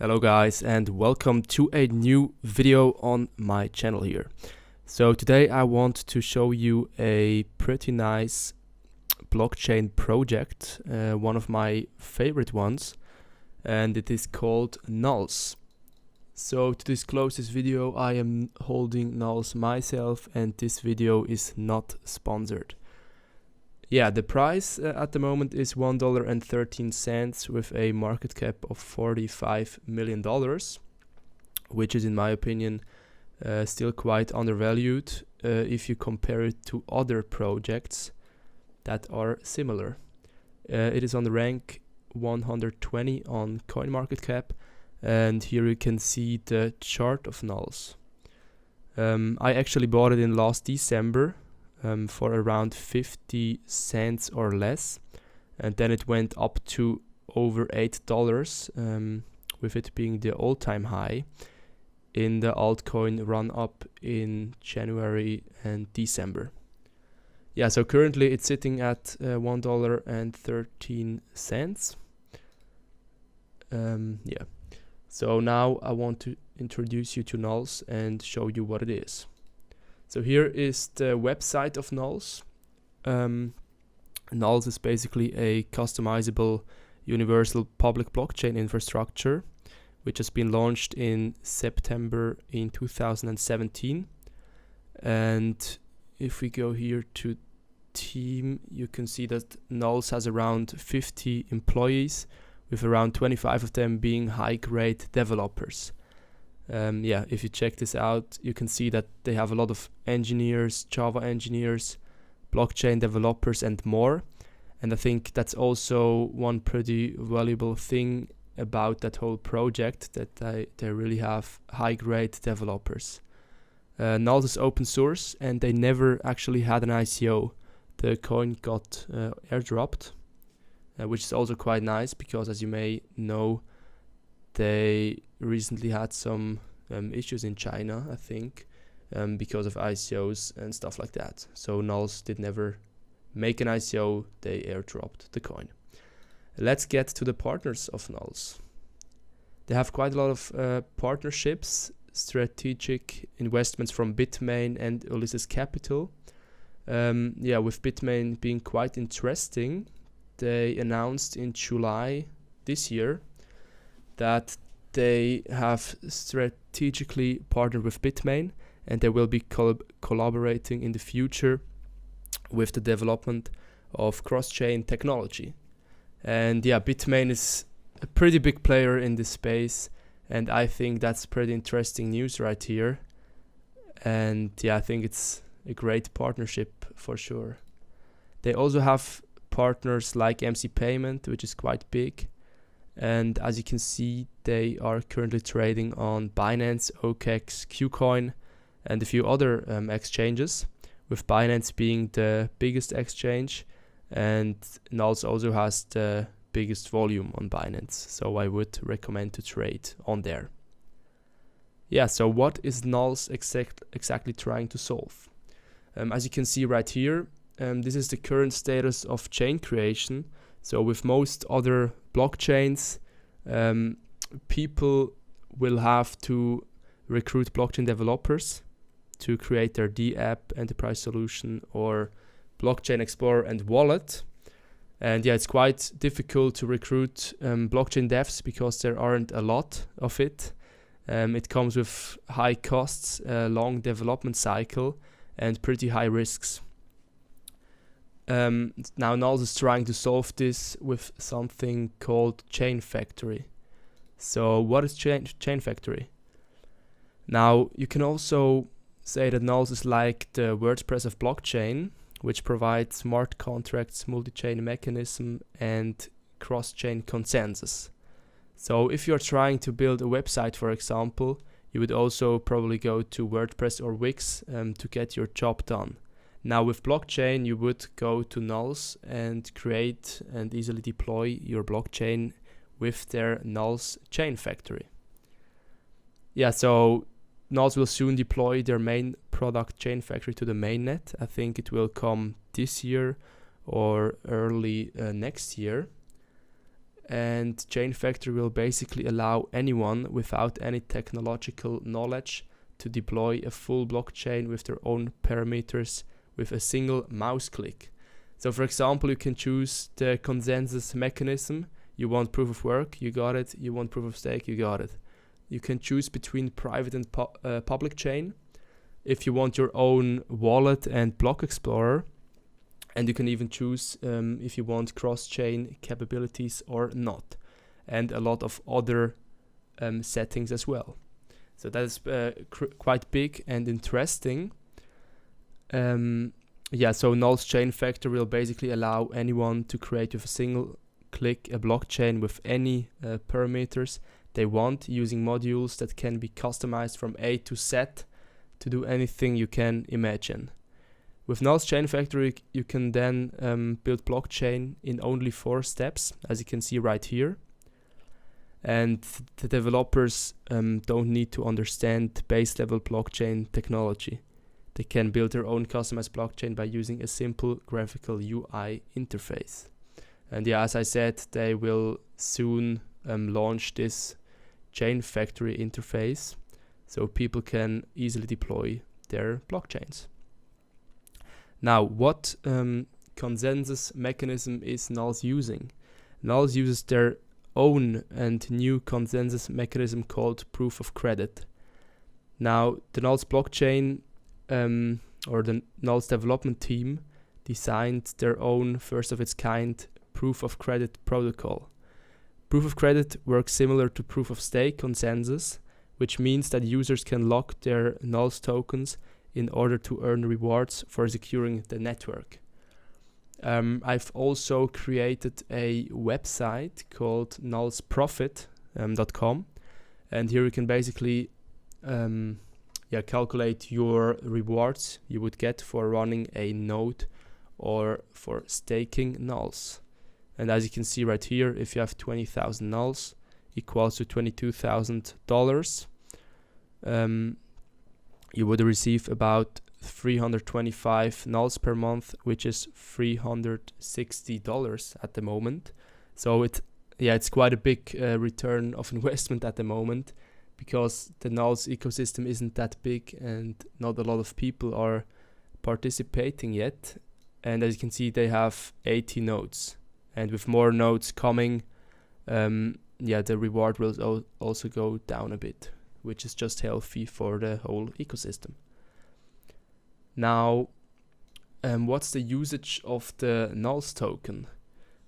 Hello guys, and welcome to a new video on my channel here. So today I want to show you a pretty nice blockchain project, one of my favorite ones, and it is called Nuls. So to disclose this video, I am holding Nuls myself, and this video is not sponsored. Yeah, the price at the moment is $1.13 with a market cap of $45 million, which is in my opinion still quite undervalued if you compare it to other projects that are similar. It is on the rank 120 on CoinMarketCap, and here you can see the chart of Nuls. I actually bought it in last December for around 50 cents or less, and then it went up to over $8, with it being the all-time high in the altcoin run-up in January and December. Yeah, so currently it's sitting at $1.13. Yeah, so now I want to introduce you to Nuls and show you what it is. So here is the website of Nuls. Nuls is basically a customizable universal public blockchain infrastructure, which has been launched in September in 2017. And if we go here to team, you can see that Nuls has around 50 employees, with around 25 of them being high-grade developers. Yeah, if you check this out, you can see that they have a lot of engineers, Java engineers, blockchain developers, and more. And I think that's also one pretty valuable thing about that whole project, that they really have high-grade developers. Nuls is open source, and they never actually had an ICO. The coin got airdropped, which is also quite nice because, as you may know, they recently had some issues in China, I think, because of ICOs and stuff like that. So Nuls did never make an ICO, they airdropped the coin. Let's get to the partners of Nuls. They have quite a lot of partnerships, strategic investments from Bitmain and Ulysses Capital. Yeah, with Bitmain being quite interesting, they announced in July this year that they have strategically partnered with Bitmain, and they will be collaborating in the future with the development of cross-chain technology. And yeah, Bitmain is a pretty big player in this space, and I think that's pretty interesting news right here. And yeah, I think it's a great partnership for sure. They also have partners like MC Payment, which is quite big. And as you can see, they are currently trading on Binance, OKX, KuCoin, and a few other exchanges, with Binance being the biggest exchange, and Nuls also has the biggest volume on Binance, so I would recommend to trade on there. Yeah, so what is Nuls exactly trying to solve? As you can see right here, this is the current status of chain creation. So with most other blockchains, people will have to recruit blockchain developers to create their DApp, enterprise solution, or blockchain explorer and wallet. And yeah, it's quite difficult to recruit blockchain devs because there aren't a lot of it. It comes with high costs, long development cycle, and pretty high risks. Now Nuls is trying to solve this with something called Chain Factory. So what is Chain Factory? Now you can also say that Nuls is like the Wordpress of blockchain, which provides smart contracts, multi-chain mechanism, and cross-chain consensus. So if you're trying to build a website, for example, you would also probably go to WordPress or Wix to get your job done. Now with blockchain, you would go to Nuls and create and easily deploy your blockchain with their Nuls Chain Factory. Yeah, so Nuls will soon deploy their main product Chain Factory to the mainnet. I think it will come this year or early next year. and Chain Factory will basically allow anyone without any technological knowledge to deploy a full blockchain with their own parameters with a single mouse click. So for example, you can choose the consensus mechanism. You want proof of work, you got it. You want proof of stake, you got it. You can choose between private and public chain. If you want your own wallet and block explorer, and you can even choose if you want cross-chain capabilities or not, and a lot of other settings as well. So that is quite big and interesting. So Nuls Chain Factory will basically allow anyone to create with a single click a blockchain with any parameters they want, using modules that can be customized from A to Z to do anything you can imagine. With Nuls Chain Factory, you can then build blockchain in only 4 steps, as you can see right here. And the developers don't need to understand base level blockchain technology. They can build their own customized blockchain by using a simple graphical UI interface. And yeah, as I said, they will soon launch this Chain Factory interface so people can easily deploy their blockchains. Now, what consensus mechanism is Nuls using? Nuls uses their own and new consensus mechanism called proof of credit. Now, the Nuls blockchain or the Nuls development team designed their own first of its kind proof of credit protocol. Proof of credit works similar to proof of stake consensus, which means that users can lock their Nuls tokens in order to earn rewards for securing the network. I've also created a website called nullsprofit.com, and here you can basically calculate your rewards you would get for running a node or for staking Nuls. And as you can see right here, if you have 20,000 Nuls equals to $22,000, you would receive about 325 Nuls per month, which is $360 at the moment. So it's quite a big return of investment at the moment, because the Nuls ecosystem isn't that big and not a lot of people are participating yet. And as you can see, they have 80 nodes, and with more nodes coming, the reward will also go down a bit, which is just healthy for the whole ecosystem. Now, what's the usage of the Nuls token?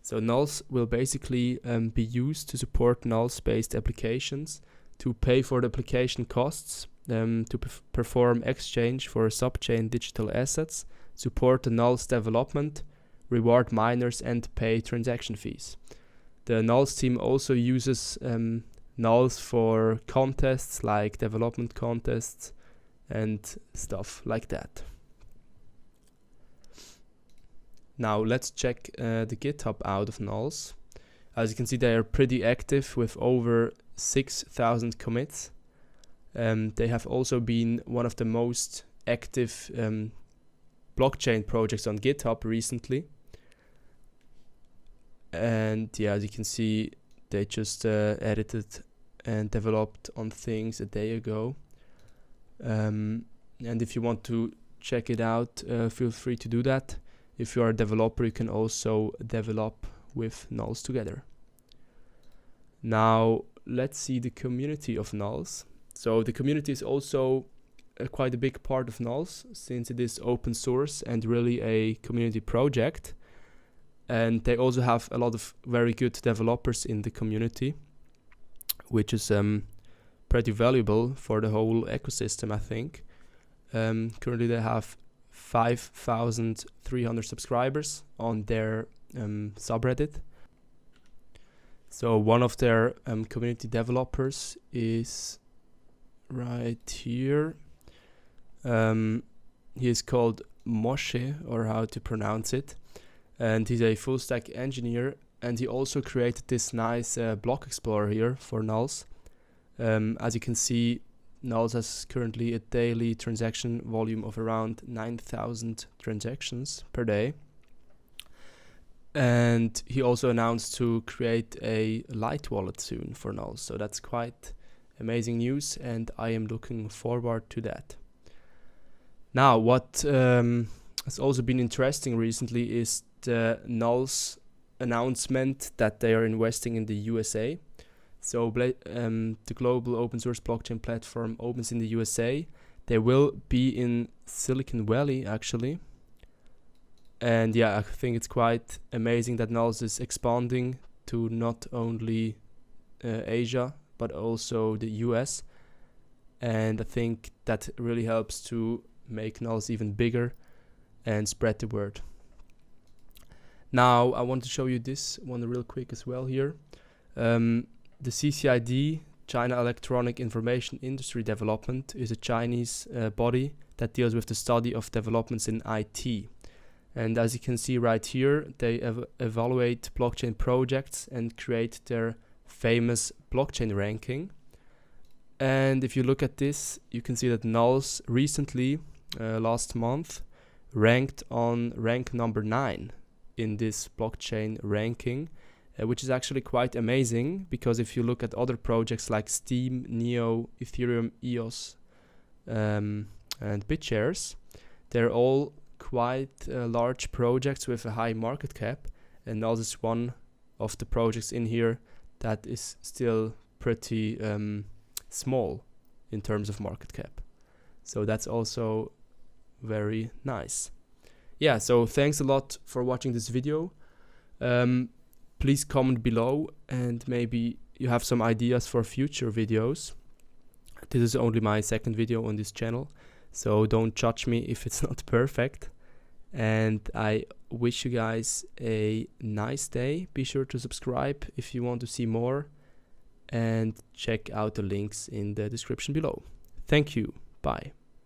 So Nuls will basically be used to support Nuls-based applications, to pay for the application costs, to perform exchange for subchain digital assets, support the Nuls development, reward miners, and pay transaction fees. The Nuls team also uses Nuls for contests like development contests and stuff like that. Now let's check the GitHub out of Nuls. As you can see, they are pretty active with over 6,000 commits. They have also been one of the most active blockchain projects on GitHub recently. And yeah, as you can see, they just edited and developed on things a day ago. And if you want to check it out, feel free to do that. If you are a developer, you can also develop with Nuls together. Now, let's see the community of Nuls. So the community is also quite a big part of Nuls, since it is open source and really a community project. And they also have a lot of very good developers in the community, which is pretty valuable for the whole ecosystem, I think. Currently they have 5,300 subscribers on their subreddit. So one of their community developers is right here. He is called Moshe, or how to pronounce it. And he's a full stack engineer, and he also created this nice block explorer here for Nuls. As you can see, Nuls has currently a daily transaction volume of around 9,000 transactions per day. And he also announced to create a light wallet soon for Nuls. So that's quite amazing news, and I am looking forward to that. Now, what has also been interesting recently is the Nuls announcement that they are investing in the USA. So the global open source blockchain platform opens in the USA. They will be in Silicon Valley, actually. And yeah, I think it's quite amazing that Nuls is expanding to not only Asia, but also the US. And I think that really helps to make Nuls even bigger and spread the word. Now, I want to show you this one real quick as well here. The CCID, China Electronic Information Industry Development, is a Chinese body that deals with the study of developments in IT. And as you can see right here, they evaluate blockchain projects and create their famous blockchain ranking. And if you look at this, you can see that Nuls recently, last month, ranked on rank number 9 in this blockchain ranking, which is actually quite amazing, because if you look at other projects like Steem, Neo, Ethereum, EOS, and BitShares, they're all quite large projects with a high market cap, and Nuls is one of the projects in here that is still pretty small in terms of market cap. So that's also very nice. Yeah, so thanks a lot for watching this video. Please comment below, and maybe you have some ideas for future videos. This is only my second video on this channel, so don't judge me if it's not perfect. And I wish you guys a nice day. Be sure to subscribe if you want to see more, and check out the links in the description below. Thank you. Bye.